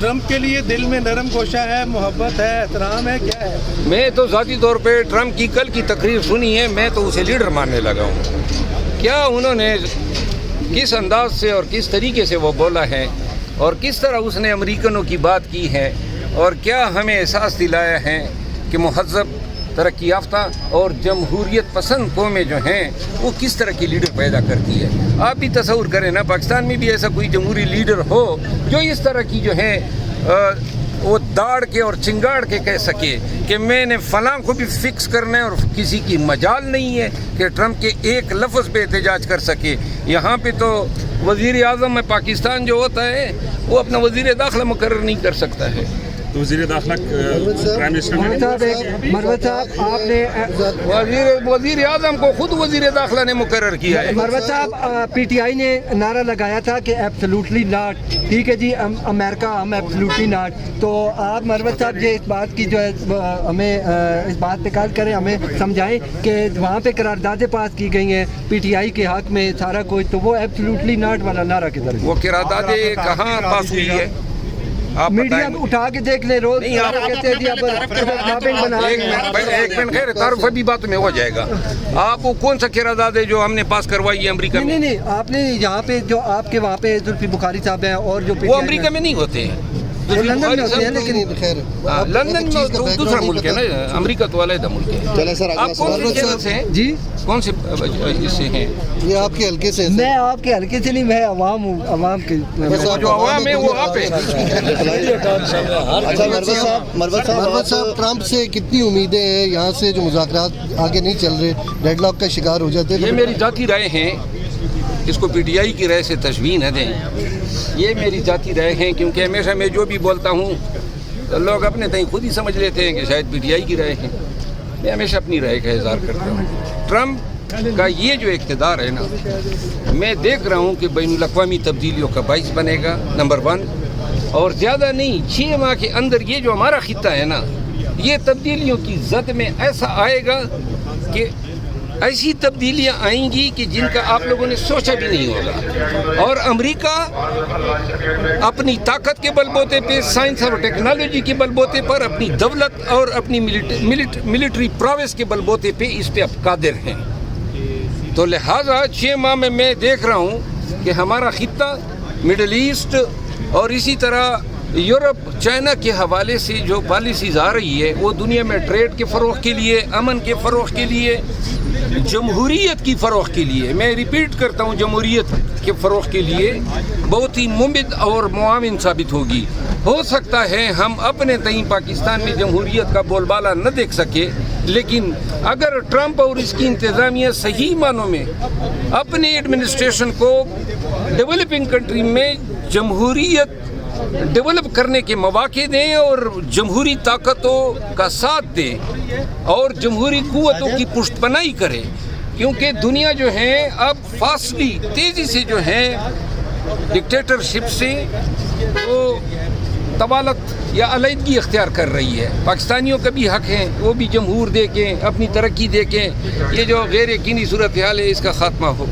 Trump के लिए दिल में नरम गोशा है, मोहब्बत है, एहतराम है, क्या है? मैं तो ज़ाती तौर पे ट्रम्प की कल की तकरीर सुनी है, मैं तो उसे लीडर मानने लगा हूँ। क्या उन्होंने किस अंदाज से और किस तरीके से वो बोला है और किस तरह उसने अमेरिकनों की बात की है और क्या हमें एहसास दिलाया है कि महज़्ज़ब तरक्की याफ्ता और जमहूरियत पसंद कौमें जो हैं वो किस तरह की लीडर पैदा करती है। आप भी तसव्वुर करें ना, पाकिस्तान में भी ऐसा कोई जमहूरी लीडर हो जो इस तरह की जो है वो दाड़ के और चिंगाड़ के कह सके कि मैंने फ़लाँ को भी फिक्स करना है और किसी की मजाल नहीं है कि ट्रम्प के एक लफ्ज़ पे एहतजाज कर सके। यहाँ पे तो वज़ीर आज़म में पाकिस्तान जो होता है वो अपना वज़ीर दाखिला मुकर्रर नहीं कर सकता है। तो वज़ीर दाखिला प्राइम मिनिस्टर मरवत साहब आपने वज़ीर आज़म को खुद वज़ीर दाखिला ने मुकर्रर किया है। मरवत साहब पीटीआई ने नारा लगाया था कि एब्सोल्युटली नॉट, ठीक है जी, अमेरिका हम एब्सोल्युटली नॉट। तो आप मरवत साहब ये इस बात की जो है हमें इस बात पे कल करें, हमें समझाएं कि वहाँ पे करारदादें पास की गई हैं पीटीआई के हक में सारा कुछ, तो वो एब्सोल्युटली नॉट वाला नारा किधर है? वो करारदादें कहाँ पास हुई है? आप मीडिया उठा के देख ले, रोज नहीं, आप कहते हैं जी अब एक मिनट खैर तारुफ अभी बात में हो जाएगा। आप वो कौन सा करारदाद है जो हमने पास करवाई है अमेरिका में? नहीं, आपने यहाँ पे जो आपके वहाँ पे जुल्फी बुखारी साहब हैं और जो वो अमेरिका में नहीं होते हैं, लंदन में होते हैं, लेकिन लंदन में दूसरा मुल्क है ना, अमेरिका तो अलग मुल्क है। चले सर, आप कौन से चैनल से हैं जी? कौन से इससे हैं? ये आपके हल्के से मैं आपके हल्के से नहीं, मैं अवाम हूँ, अवाम के जो अवाम है वो आप है। अच्छा मरवत साहब ट्रम्प से कितनी उम्मीदें हैं? यहाँ से जो मुज़ाकरात आगे नहीं चल रहे, डेडलॉक का शिकार हो जाते ये मेरी ज़ाती राय हैं, इसको पीटीआई की राय से तशबीह न दें। ये मेरी ज़ाती राय हैं क्योंकि हमेशा मैं जो भी बोलता हूँ तो लोग अपने तय खुद ही समझ लेते हैं कि शायद पीटीआई की राय है। मैं हमेशा अपनी राय का इज़हार करता हूँ। ट्रम्प का ये जो इक़्तिदार है ना, मैं देख रहा हूँ कि बैनुल-अक़वामी तब्दीलियों का बाइस बनेगा, नंबर 1। और ज़्यादा नहीं, 6 माह के अंदर ये जो हमारा खित्ता है ना, ये तब्दीलियों की ज़द में ऐसा आएगा कि ऐसी तब्दीलियां आएंगी कि जिनका आप लोगों ने सोचा भी नहीं होगा। और अमेरिका अपनी ताकत के बलबूते पे, साइंस और टेक्नोलॉजी के बलबूते पर, अपनी दौलत और अपनी मिलिट्री प्रोवेस के बलबूते पे इस पे अब कादिर हैं। तो लिहाजा 6 माह में मैं देख रहा हूँ कि हमारा खित्ता मिडल ईस्ट और इसी तरह यूरोप, चाइना के हवाले से जो पॉलिसीज़ आ रही है वो दुनिया में ट्रेड के फ़रोग़ के लिए, अमन के फ़रोग़ के लिए, जमहूरियत की फ़रोग़ के लिए, मैं रिपीट करता हूँ, जमहूरियत के फ़रोग़ के लिए बहुत ही मुमिद और मुआविन साबित होगी। हो सकता है हम अपने तईं पाकिस्तान में जमहूरियत का बोलबाला न देख सके, लेकिन अगर ट्रम्प और इसकी इंतज़ामिया सही मानों में अपने एडमिनिस्ट्रेशन को डेवलपिंग कंट्री में जमहूरियत डेवलप करने के मौके दें और जमहूरी ताकतों का साथ दें और जमहूरी कुव्वतों की पुष्टपनाही करें, क्योंकि दुनिया जो है अब फासली तेज़ी से जो है डिक्टेटरशिप से वो तबालत या अलहदगी इख्तियार कर रही है। पाकिस्तानियों का भी हक है वो भी जमहूर देखें, अपनी तरक्की देखें। ये जो गैर यकीनी सूरत हाल है इसका ख़ात्मा हो।